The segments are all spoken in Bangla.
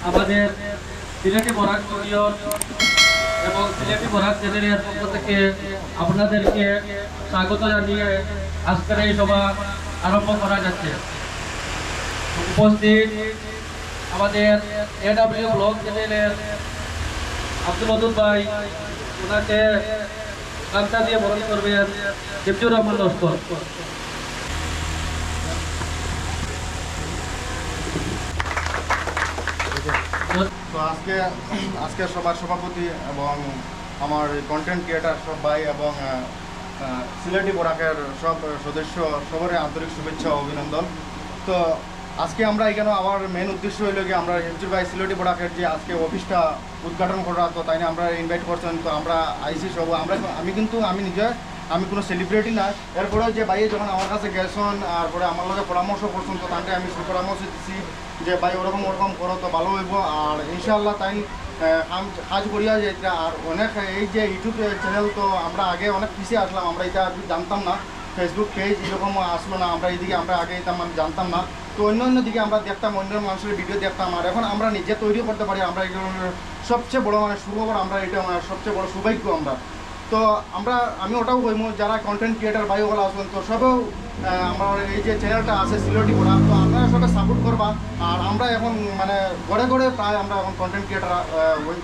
আমাদের সিলেটি বরাক স্টুডিও এবং সিলেটি বরাক চ্যানেলের পক্ষ থেকে আপনাদেরকে স্বাগত জানিয়ে আজকের এই সভা আরম্ভ করা যাচ্ছে। উপস্থিত আমাদের এডব্লিউ ব্লগ চ্যানেলের আব্দুল ওদুদ ভাই, ওনাকে গামছা দিয়ে বরণ করবেন জিবজুর রহমান লস্কর। তো আজকে সবার সভাপতি এবং আমার কন্টেন্ট ক্রিয়েটার সব ভাই এবং সিলেটি বরাকের সব সদস্য সবারই আন্তরিক শুভেচ্ছা ও অভিনন্দন। তো আজকে আমরা এখানে আমার মেন উদ্দেশ্য হইল কি আমরা হিমচুর ভাই সিলেটি বরাকের যে আজকে অফিসটা উদ্ঘাটন করা, তো তাই আমরা ইনভাইট করছেন। তো আমরা আইসি সব আমি নিজে কোনো সেলিব্রিটি না, এরপরেও যে ভাই যখন আমার কাছে গেছেন আর পরে আমার লগে পরামর্শ করছেন, তো তাকে আমি সুপরামর্শ দিচ্ছি যে ভাই ওরকম করো তো ভালো হইব। আর ইনশাআল্লাহ তাই কাজ করিয়া যেটা। আর অনেক এই যে ইউটিউব চ্যানেল, তো আমরা আগে অনেক পিছিয়ে আসলাম, আমরা এটা জানতাম না, ফেসবুক পেজ এরকম আসলো না, আমরা এইদিকে আমরা আগে এটা জানতাম না। তো অন্য দিকে আমরা দেখতাম, অন্য মানুষের ভিডিও দেখতাম। আর এখন আমরা নিজে তৈরি করতে পারি, আমরা এই সবচেয়ে বড় সুখবর, আমরা এটা সবচেয়ে বড় সৌভাগ্য আমরা। তো আমি ওটাও কইম যারা কন্টেন্ট ক্রিয়েটার ভাইগুলো আছেন, তো সবেও আমার এই যে চ্যানেলটা আছে সিলেটি বরাক, তো আপনারা সবাই সাপোর্ট করবা। আর আমরা এখন গড়ে প্রায় আমরা এখন কন্টেন্ট ক্রিয়েটার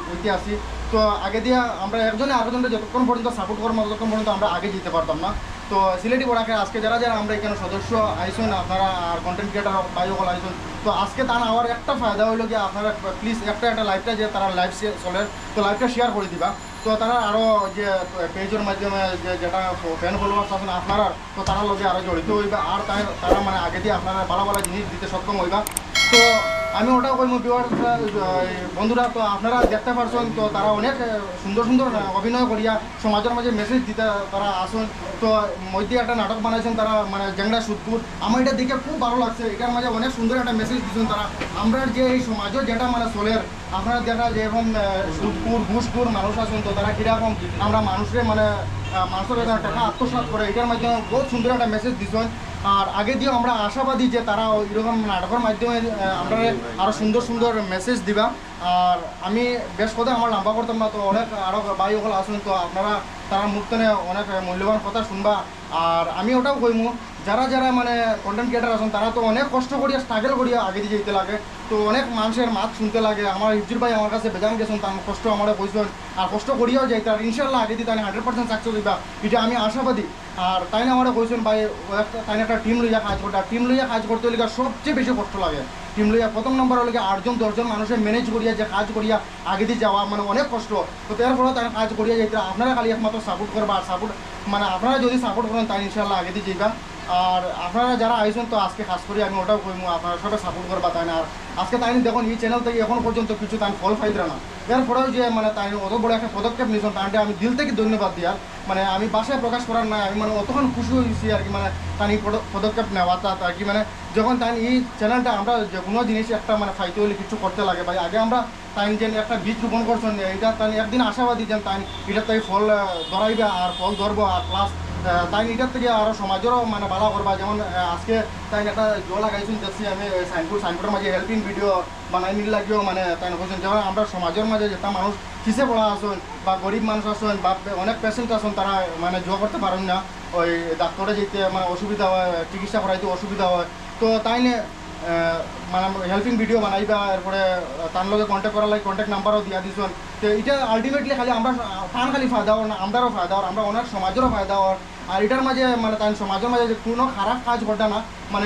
হইতে আসি। তো আগে দিয়ে আমরা একজনে আরেকজনকে যতক্ষণ পর্যন্ত সাপোর্ট করবো ততক্ষণ পর্যন্ত আমরা আগে যেতে পারতাম না। তো সিলেটি বরাকে আজকে যারা আমরা এখানে সদস্য আইসেন, আপনারা আর কন্টেন্ট ক্রিয়েটার ভাইগুলো আইসেন, তো আজকে তার আমার একটা ফায়দা হইলো কি আপনারা প্লিজ একটা লাইভটা যে তারা লাইভ চলে, তো লাইভটা শেয়ার করে দিবা। তো তারা আরও যে পেজের মাধ্যমে যেটা ফ্যান ফলোয়ার্স আছেন আপনারা, তো তারা লগে আরও জড়িত হইবা। আর তারা আগে দিয়ে আপনারা ভালো ভালো জিনিস দিতে সক্ষম হইবা। তো আমি ওটাও কইম বন্ধুরা, তো আপনারা দেখতে পারছেন, তো তারা অনেক সুন্দর সুন্দর অভিনয় করিয়া সমাজের মাঝে মেসেজ দিতে তারা আসুন। তো মধ্যে একটা নাটক বানাইছেন তারা, জেংড়া সুদপুর, আমার এটা দেখে খুব ভালো লাগছে। এটার মাঝে অনেক সুন্দর একটা মেসেজ দিচ্ছেন তারা। আমরা যে এই সমাজও যেটা চলের, আপনারা দেখা যেরকম সুদপুর ঘুষপুর মানুষ আছেন, তো তারা কীরকম আমরা মানুষের মানুষের টাকা আত্মসাৎ করে, এটার মাধ্যমে বহুত সুন্দর একটা মেসেজ দিচ্ছেন। আর আগে দিয়েও আমরা আশাবাদী যে তারা এরকম নাটকের মাধ্যমে আমরা আরও সুন্দর সুন্দর মেসেজ দিবা। আর আমি বেশ কথা আমার লম্বা করতাম না, তো অনেক আরও ভাই ওগুলো আসুন, তো আপনারা তার মুখ থেকে অনেক মূল্যবান কথা শুনবা। আর আমি ওটাও কইমু যারা কন্টেন্ট ক্রিয়েটার আছেন, তারা তো অনেক কষ্ট করিয়া স্ট্রাগল করিয়া আগে দিয়ে যেতে লাগে, তো অনেক মানুষের মাত শুনতে লাগে। আমার হিজুর ভাই আমার কাছে বেজান গেছেন, তার কষ্ট আমার বইছেন, আর কষ্ট করিয়াও যাইতে। আর ইনশাল্লাহ আগে দিয়ে তাই 100% সাকসেস হইবা, এটা আমি আশাবাদী। আর তাই না আমার কইছেন ভাই তাই একটা টিম লইয়া কাজ করতে, আর টিম লইয়া কাজ করতে হলে সবচেয়ে বেশি কষ্ট লাগে। টিম লইয়া প্রথম নম্বর হলে 8জন 10জন মানুষের ম্যানেজ করিয়া যে কাজ করিয়া আগে দিয়ে যাওয়া অনেক কষ্ট। তো তারপরে তারা কাজ করিয়া যাইতে আপনারা খালি একমাত্র সাপোর্ট করবা। আর সাপোর্ট আপনারা যদি সাপোর্ট করেন তাই ইনশাল্লাহ আগে দিয়ে যাইবা। আর আপনারা যারা আইসেন, তো আজকে খাস করি আমি ওটাও কইমু আপনারা সবাই সাপোর্ট করবা তাই না। আর আজকে তাই দেখুন এই চ্যানেল থেকে এখন পর্যন্ত কিছু তাই ফল ফাইদরা না, এরপরেও যে তাই অত বড় একটা পদক্ষেপ নিয়েছেন, তাহলে আমি দিল থেকে ধন্যবাদ দিই। আর আমি বাসায় প্রকাশ করার না, আমি অতক্ষণ খুশি হয়েছি আর কি, তাই এই পদক্ষেপ নেওয়াটা আর কি। যখন তাই এই চ্যানেলটা আমরা যে কোনো জিনিস একটা ফাইতে হলে কিছু করতে লাগে ভাই, আগে আমরা তাই যে একটা বীজ রোপণ করছেন, এটা তাই একদিন আশাবাদী যেন তাই এটা তাই ফল ধরাইবে আর ফল ধরবো। আর প্লাস তাই এটার থেকে আরও সমাজেরও ভালো করবা। যেমন আজকে তাই একটা জল লাগাইছেন দেখছি আমি সাইনবোর্ডের মাঝে হেল্পিং ভিডিও বানাই নিল লাগিও তাই বলছেন, যেমন আমরা সমাজের মাঝে যেটা মানুষ কিসে পড়া আসুন বা গরিব মানুষ আসুন বা অনেক পেশেন্ট আসুন, তারা জোয়া করতে পারেন না, ওই ডাক্তারে যেতে অসুবিধা হয়, চিকিৎসা করাইতে অসুবিধা হয়। তো তাই হেল্পিং ভিডিও বানাইবা, এরপরে তার লগে কন্ট্যাক্ট করার লাগে কন্ট্যাক্ট নাম্বারও দিয়া দিছেন। তো এটা আলটিমেটলি খালি আমরা খালি ফায়দা হওয়ার না, আমরারও ফায়দা হওয়ার, আমরা অনেক সমাজেরও ফায়দা হওয়ার। আর এটার মাঝে তাই সমাজের মাঝে যে কোনো খারাপ কাজ ঘটে না,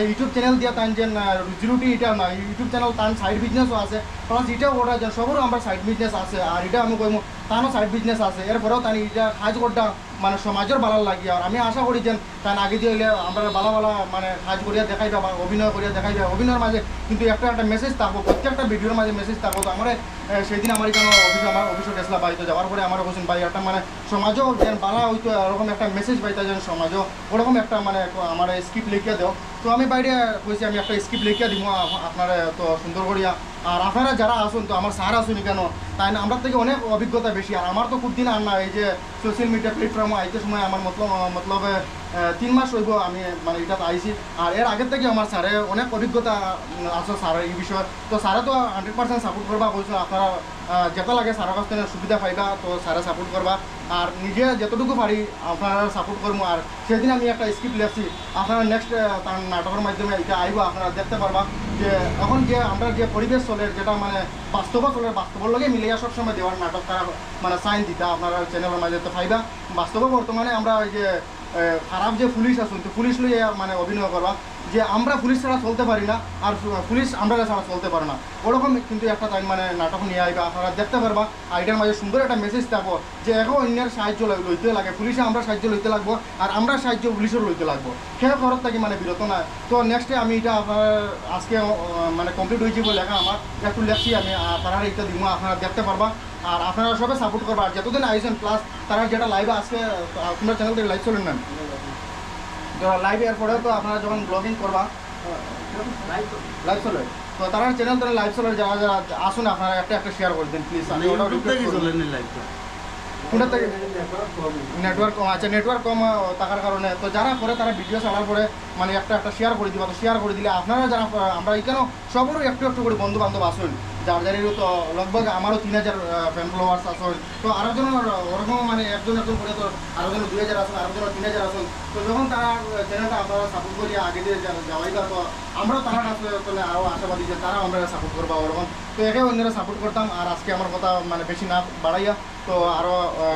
ইউটিউব চ্যানেল দিয়ে তাই যে রুজিরুটি এটা না, ইউটিউব চ্যানেল তার সাইড বিজনেসও আছে, প্লাস এটাও ওটা যে সবরও আমরা সাইড বিজনেস আছে। আর এটা আমি কইমু তারও সাইড বিজনেস আছে, এরপরেও তাই এটা কাজ করটা সমাজের ভালো লাগে। আর আমি আশা করি যে তাই আগে দিয়ে হইলে আমরা ভালো ভালো কাজ করিয়া দেখাইবা বা অভিনয় করিয়া দেখাইবা। অভিনয়ের মাঝে কিন্তু একটা মেসেজ থাকবো, প্রত্যেকটা ভিডিওর মাঝে মেসেজ থাকবো। তো আমার সেদিন আমার এখানে অফিসে গেছিলাম বাড়িতে যাওয়ার পরে আমার বলছেন ভাই একটা সমাজও যেন বালা হইতো, এরকম একটা মেসেজ পাইতা যেন সমাজও ওরকম একটা আমার স্ক্রিপ্ট লিখে দেও। তো তো আমি বাইরে কইছি আমি একটা স্ক্রিপ্ট লিখিয়া দিব আপনারা তো সুন্দর করিয়া। আর আপনারা যারা আসুন তো আমার স্যার আসুনি কেন, তাই না আমরা থেকে অনেক অভিজ্ঞতা বেশি। আর আমার তো খুব দিন আর না, এই যে সোশ্যাল মিডিয়া প্ল্যাটফর্মে আইতে সময় আমার মতলবে 3 মাস হইব আমি মানে এটাতে আইছি। আর এর আগের থেকে আমার স্যারে অনেক অভিজ্ঞতা আছে স্যারের এই বিষয়ে। তো স্যারে তো 100% সাপোর্ট করবা কইছো, আপনারা যেটা লাগে স্যারের কাছ থেকে সুবিধা পাইবা তো স্যারে সাপোর্ট করবা। আর নিজে যতটুকু পারি আপনারা সাপোর্ট করবো। আর সেদিন আমি একটা স্ক্রিপ্ট লেখছি, আপনারা নেক্সট তার নাটকের মাধ্যমে এটা আইব, আপনারা দেখতে পারবা যে এখন যে আমরা যে পরিবেশ চলে, যেটা মানে বাস্তব চলে, বাস্তবের লগে মিলিয়া সবসময় দেওয়ার নাটক তারা মানে সাইন দিতা আপনারা চ্যানেলের মাঝে তো পাইবা। বাস্তবে বর্তমানে আমরা ওই যে খারাপ যে পুলিশ আসুন তো পুলিশ লইয়া মানে অভিনয় করবা যে আমরা পুলিশ ছাড়া চলতে পারি না, আর পুলিশ আমরা ছাড়া চলতে পারে না, ওরকম কিন্তু একটা টাইম মানে নাটক নিয়ে আইবা, আপনারা দেখতে পারবা। আর এটার মাঝে সুন্দর একটা মেসেজ থাকবো যে এখন অন্যের সাহায্য লইতে লাগে, পুলিশে আমরা সাহায্য লইতে লাগবো, আর আমরা সাহায্য পুলিশের লইতে লাগবো, সে খরচ থাকি মানে বিরত না। তো নেক্সটে আমি এটা আপনার আজকে মানে কমপ্লিট হয়েছে বলে লেখা আমার একটু লেখছি আমি, আপনারা এটা দিব, আপনারা দেখতে পারবা। আর আপনারা সবাই সাপোর্ট করবা। আর যতদিন আইসেন প্লাস তারা যেটা লাইভে আজকে আপনার চ্যানেল থেকে লাইভ চলেন না, লাইভ এরপরে তো আপনারা যখন ব্লগিং করবা লাইভ চলে, তো তারা চ্যানেল তারা লাইভ চলে, যারা যারা আসুন আপনারা একটা একটা শেয়ার করে দিন প্লিজ। আমি ওটা কোনটা থেকে নেটওয়ার্ক কম, আচ্ছা নেটওয়ার্ক কম থাকার কারণে তো যারা করে তারা ভিডিও ছাড়ার পরে মানে একটা একটা শেয়ার করে দিবা। তো শেয়ার করে দিলে আপনারা যারা আমরা এখানেও সবারও একটু একটু করে বন্ধু বান্ধব আসুন, যার যারিও তো লগভগ আমারও 3000 ফ্যান ফলোয়ার্স আসুন। তো আরও জন ওরকম মানে একজন একজন করে তো আরও জন 2000 আসুন, আরও জন 3000 আসুন। তো যখন তারা চ্যানেলটা আপনারা সাপোর্ট করিয়া আগে দিয়ে যাওয়াইবা তো আমরাও তারা কাছে আরও আশাবাদী যে তারা আমরা সাপোর্ট করবা ওরকম। তো একে অন্যরা সাপোর্ট করতাম। আর আজকে আমার কথা মানে বেশি না বাড়াইয়া তো আরও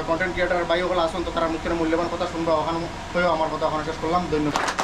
কন্টেন্ট ক্রিয়েটার ভাই ওগুলো আসুন, তো তারা মুখের মূল্যবান কথা শুনবা, ওখানে হয়েও আমার কথা ওখানে শেষ করলাম। ধন্যবাদ।